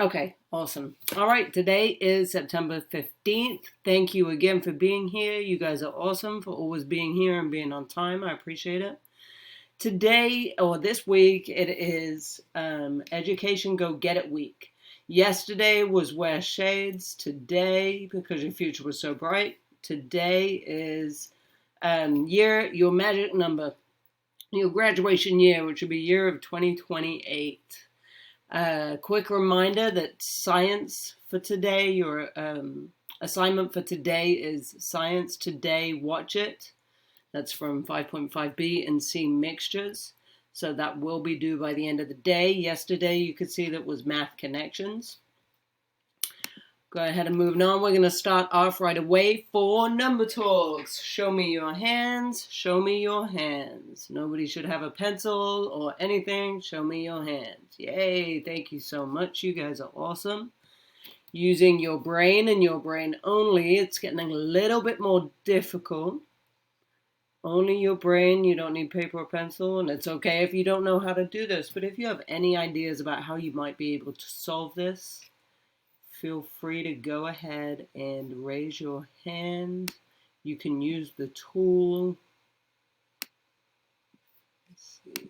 Okay, awesome. All right, today is September 15th. Thank you again for being here. You guys are awesome for always being here and being on time. I appreciate it. Today, or this week, it is Education Go Get It Week. Yesterday was Wear Shades. Today, because your future was so bright, today is your magic number, your graduation year, which would be year of 2028. Quick reminder that science for today, your assignment for today is Science Today Watch It. That's from 5.5b and C mixtures. So that will be due by the end of the day. Yesterday, you could see that was Math Connections. Go ahead and moving on. We're going to start off right away for number talks. Show me your hands. Show me your hands. Nobody should have a pencil or anything. Show me your hands. Yay. Thank you so much. You guys are awesome. Using your brain and your brain only. It's getting a little bit more difficult. Only your brain. You don't need paper or pencil. And it's okay if you don't know how to do this. But if you have any ideas about how you might be able to solve this, feel free to go ahead and raise your hand. You can use the tool. Let's see.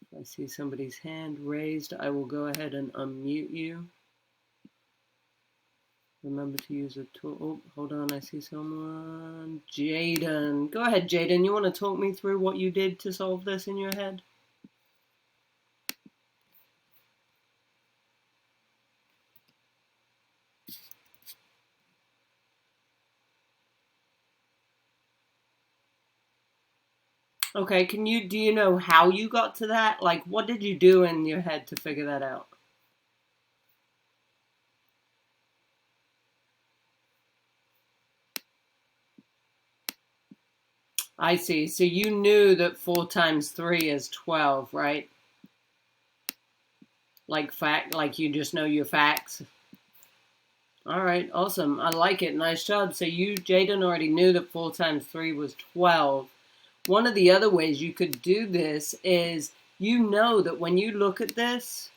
If I see somebody's hand raised, I will go ahead and unmute you. Remember to use the tool. Oh, hold on, I see someone. Jaden. Go ahead, Jaden. You want to talk me through what you did to solve this in your head? Okay, do you know how you got to that? Like, what did you do in your head to figure that out? I see. So you knew that 4 times 3 is 12, right? Like you just know your facts. All right, awesome. I like it. Nice job. So you, Jaden, already knew that 4 times 3 was 12. One of the other ways you could do this is you know that when you look at this,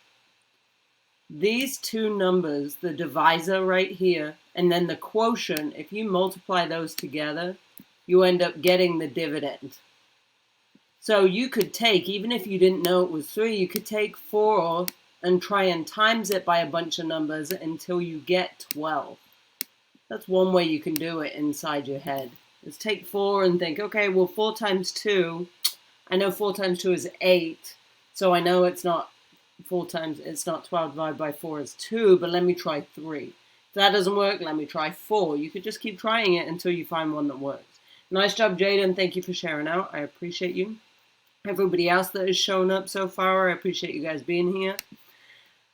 these two numbers, the divisor right here, and then the quotient, if you multiply those together, you end up getting the dividend. So you could take, even if you didn't know it was 3, you could take 4 and try and times it by a bunch of numbers until you get 12. That's one way you can do it inside your head. Is take 4 and think, okay, well, 4 times 2, I know 4 times 2 is 8, so I know it's not 12 divided by 4 is 2, but let me try 3. If that doesn't work, let me try 4. You could just keep trying it until you find one that works. Nice job, Jaden. Thank you for sharing out. I appreciate you. Everybody else that has shown up so far, I appreciate you guys being here.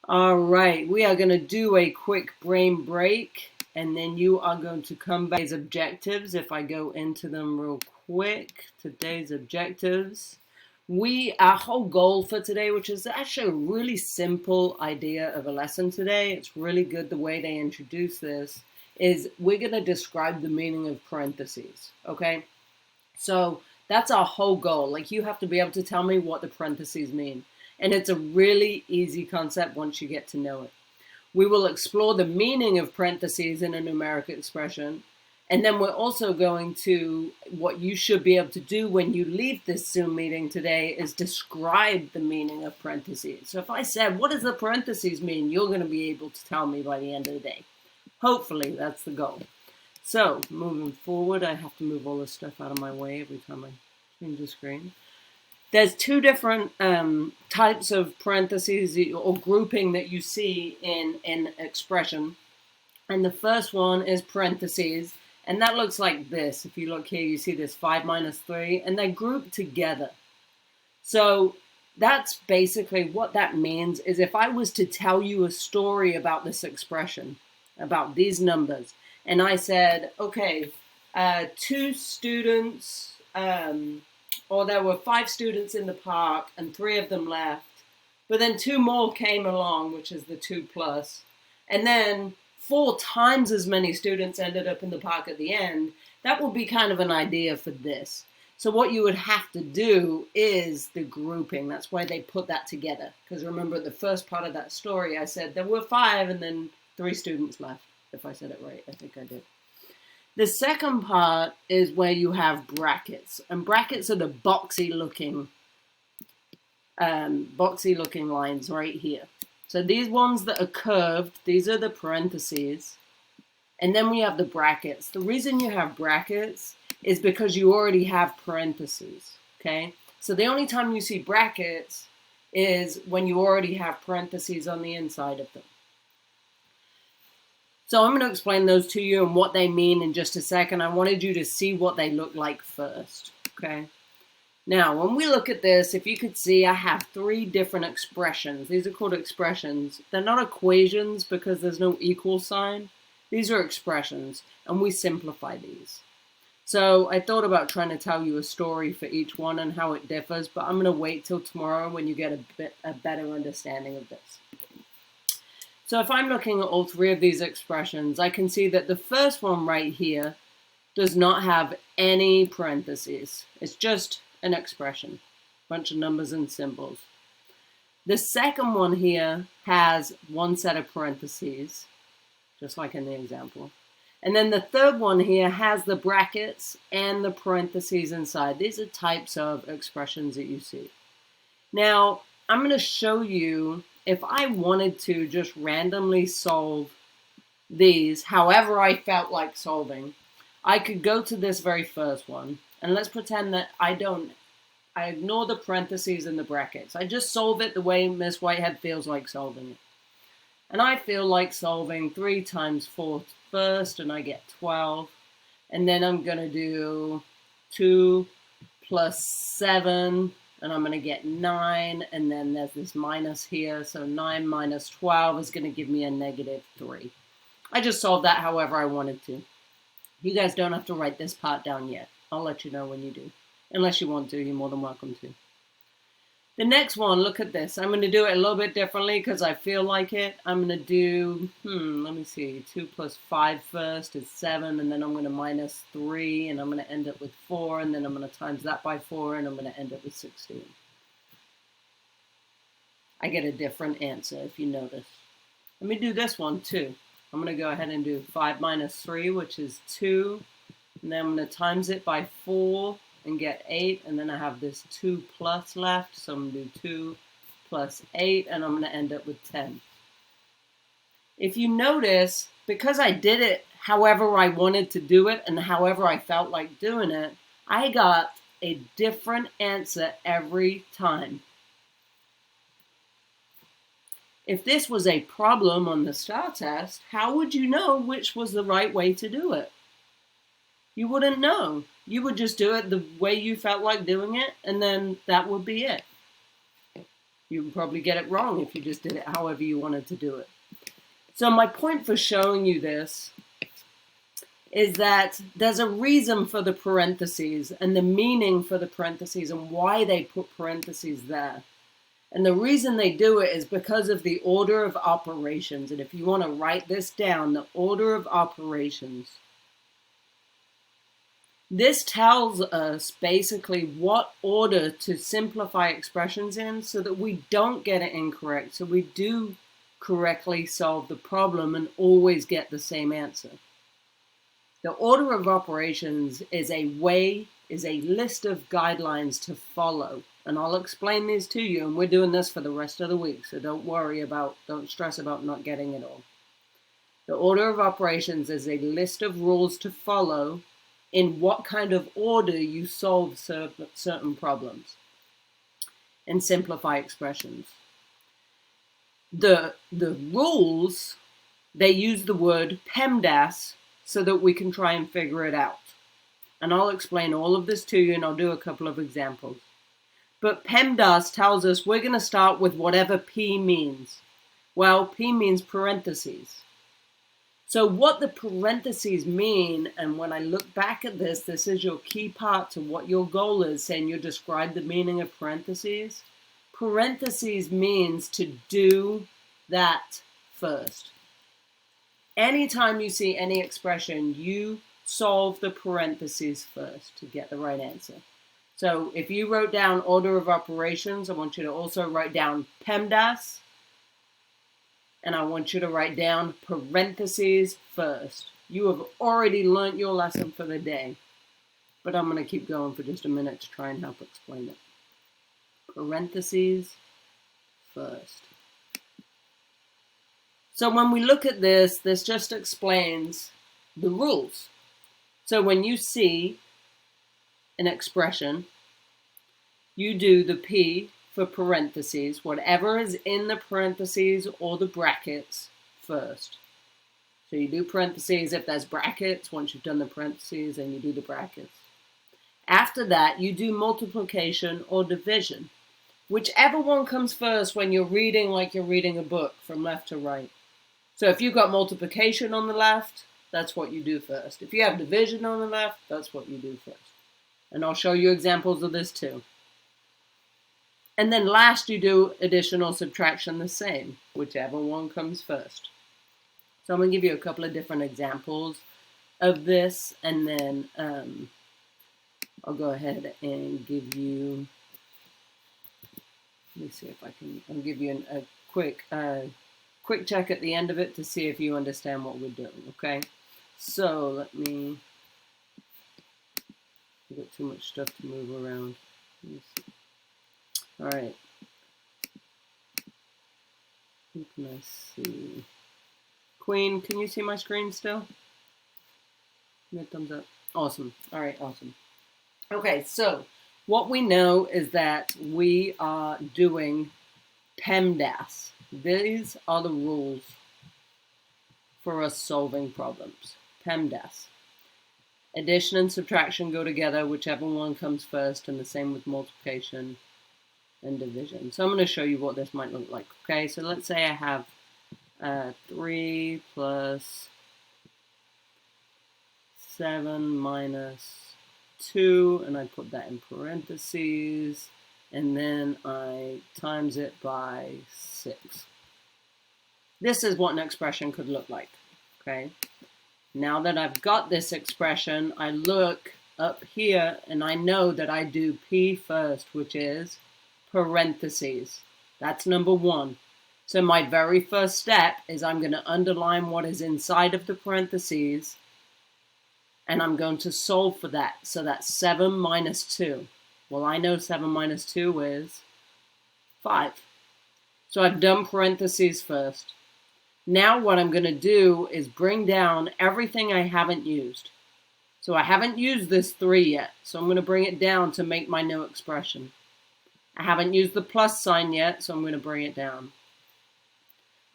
All right, we are going to do a quick brain break, and then you are going to come back. Today's objectives, if I go into them real quick, today's objectives. Our whole goal for today, which is actually a really simple idea of a lesson today, it's really good the way they introduce this, is we're going to describe the meaning of parentheses, okay? So that's our whole goal. Like, you have to be able to tell me what the parentheses mean. And it's a really easy concept once you get to know it. We will explore the meaning of parentheses in a numeric expression. And then we're also going to, what you should be able to do when you leave this Zoom meeting today is describe the meaning of parentheses. So if I said, what does the parentheses mean? You're going to be able to tell me by the end of the day. Hopefully, that's the goal. So, moving forward, I have to move all this stuff out of my way every time I change the screen. There's 2 different types of parentheses or grouping that you see in expression. And the first one is parentheses. And that looks like this. If you look here, you see this 5 minus 3. And they're grouped together. So that's basically what that means is if I was to tell you a story about this expression, about these numbers, and I said, okay, 2 students... or there were 5 students in the park and 3 of them left. But then 2 more came along, which is the 2 plus. And then 4 times as many students ended up in the park at the end. That would be kind of an idea for this. So what you would have to do is the grouping. That's why they put that together. Because remember, the first part of that story, I said there were 5 and then 3 students left. If I said it right, I think I did. The second part is where you have brackets. And brackets are the boxy looking lines right here. So these ones that are curved, these are the parentheses. And then we have the brackets. The reason you have brackets is because you already have parentheses, okay? So the only time you see brackets is when you already have parentheses on the inside of them. So I'm going to explain those to you and what they mean in just a second. I wanted you to see what they look like first, okay? Now, when we look at this, if you could see, I have 3 different expressions. These are called expressions. They're not equations because there's no equal sign. These are expressions, and we simplify these. So I thought about trying to tell you a story for each one and how it differs, but I'm going to wait till tomorrow when you get a better understanding of this. So if I'm looking at all 3 of these expressions, I can see that the first one right here does not have any parentheses. It's just an expression, a bunch of numbers and symbols. The second one here has 1 set of parentheses, just like in the example. And then the third one here has the brackets and the parentheses inside. These are types of expressions that you see. Now, I'm going to show you if I wanted to just randomly solve these, however I felt like solving, I could go to this very first one. And let's pretend that I ignore the parentheses and the brackets. I just solve it the way Miss Whitehead feels like solving it. And I feel like solving 3 times 4 first, and I get 12. And then I'm going to do 2 plus 7, and I'm going to get 9. And then there's this minus here, so 9 minus 12 is going to give me a negative 3. I just solved that however I wanted to. You guys don't have to write this part down yet. I'll let you know when you do. Unless you want to, you're more than welcome to. The next one, look at this. I'm going to do it a little bit differently because I feel like it. I'm going to do, let me see, 2 plus 5 first is 7, and then I'm going to minus 3, and I'm going to end up with 4, and then I'm going to times that by 4, and I'm going to end up with 16. I get a different answer if you notice. Let me do this one too. I'm going to go ahead and do 5 minus 3, which is 2, and then I'm going to times it by 4, and get 8, and then I have this 2 plus left, so I'm going to do 2 plus 8, and I'm going to end up with 10. If you notice, because I did it however I wanted to do it and however I felt like doing it, I got a different answer every time. If this was a problem on the STAR test, how would you know which was the right way to do it? You wouldn't know. You would just do it the way you felt like doing it, and then that would be it. You would probably get it wrong if you just did it however you wanted to do it. So my point for showing you this is that there's a reason for the parentheses and the meaning for the parentheses and why they put parentheses there. And the reason they do it is because of the order of operations. And if you want to write this down, the order of operations. This tells us basically what order to simplify expressions in so that we don't get it incorrect. So we do correctly solve the problem and always get the same answer. The order of operations is a list of guidelines to follow. And I'll explain these to you, and we're doing this for the rest of the week, so don't stress about not getting it all. The order of operations is a list of rules to follow in what kind of order you solve certain problems and simplify expressions. The rules, they use the word PEMDAS so that we can try and figure it out. And I'll explain all of this to you, and I'll do a couple of examples. But PEMDAS tells us we're going to start with whatever P means. Well, P means parentheses. So what the parentheses mean, and when I look back at this, this is your key part to what your goal is, saying you describe the meaning of parentheses. Parentheses means to do that first. Anytime you see any expression, you solve the parentheses first to get the right answer. So if you wrote down order of operations, I want you to also write down PEMDAS, and I want you to write down parentheses first. You have already learned your lesson for the day, but I'm going to keep going for just a minute to try and help explain it. Parentheses first. So when we look at this, this just explains the rules. So when you see an expression, you do the P for parentheses, whatever is in the parentheses or the brackets first. So you do parentheses if there's brackets. Once you've done the parentheses, then you do the brackets. After that, you do multiplication or division. Whichever one comes first when you're reading like you're reading a book from left to right. So if you've got multiplication on the left, that's what you do first. If you have division on the left, that's what you do first. And I'll show you examples of this too. And then last you do addition or subtraction the same, whichever one comes first. So I'm going to give you a couple of different examples of this, and then I'll go ahead and give you, let me see if I can, I'll give you a quick check at the end of it to see if you understand what we're doing, okay? So let me, I've got too much stuff to move around. Let me see. All right. What can I see? Queen, can you see my screen still? Give me a thumbs up. Awesome. All right, awesome. Okay, so what we know is that we are doing PEMDAS. These are the rules for us solving problems. PEMDAS. Addition and subtraction go together, whichever one comes first, and the same with multiplication and division. So I'm going to show you what this might look like. Okay, so let's say I have 3 plus 7 minus 2, and I put that in parentheses, and then I times it by 6. This is what an expression could look like. Okay, now that I've got this expression, I look up here and I know that I do P first, which is parentheses. That's number 1. So my very first step is I'm going to underline what is inside of the parentheses, and I'm going to solve for that. So that's 7 minus 2. Well, I know 7 minus 2 is 5. So I've done parentheses first. Now what I'm going to do is bring down everything I haven't used. So I haven't used this 3 yet, so I'm going to bring it down to make my new expression. I haven't used the plus sign yet, so I'm going to bring it down.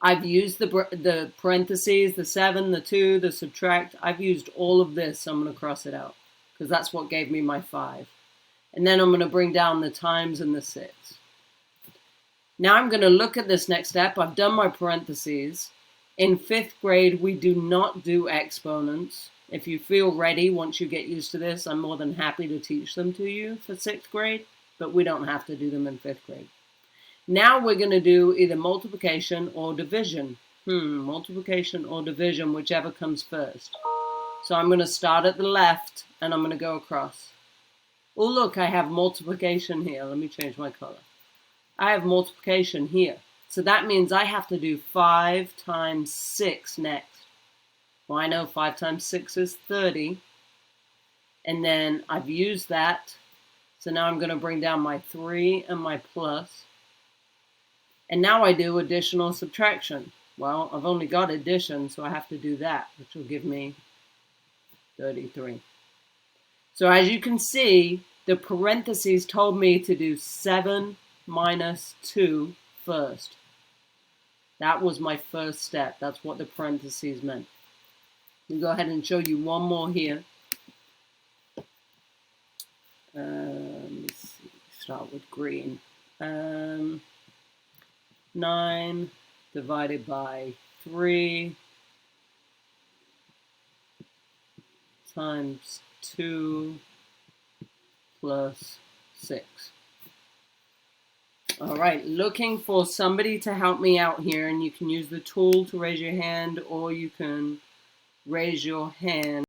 I've used the parentheses, the 7, the 2, the subtract. I've used all of this, so I'm going to cross it out, because that's what gave me my 5. And then I'm going to bring down the times and the 6. Now I'm going to look at this next step. I've done my parentheses. In 5th grade, we do not do exponents. If you feel ready, once you get used to this, I'm more than happy to teach them to you for 6th grade. But we don't have to do them in 5th grade. Now we're going to do either multiplication or division. Multiplication or division, whichever comes first. So I'm going to start at the left, and I'm going to go across. Oh, look, I have multiplication here. Let me change my color. I have multiplication here. So that means I have to do 5 times 6 next. Well, I know 5 times 6 is 30. And then I've used that. So now I'm going to bring down my 3 and my plus. And now I do addition or subtraction. Well, I've only got addition, so I have to do that, which will give me 33. So as you can see, the parentheses told me to do 7 minus 2 first. That was my first step. That's what the parentheses meant. Let me go ahead and show you one more here. Let's see, start with green. 9 divided by 3 times 2 plus 6. All right, looking for somebody to help me out here, and you can use the tool to raise your hand, or you can raise your hand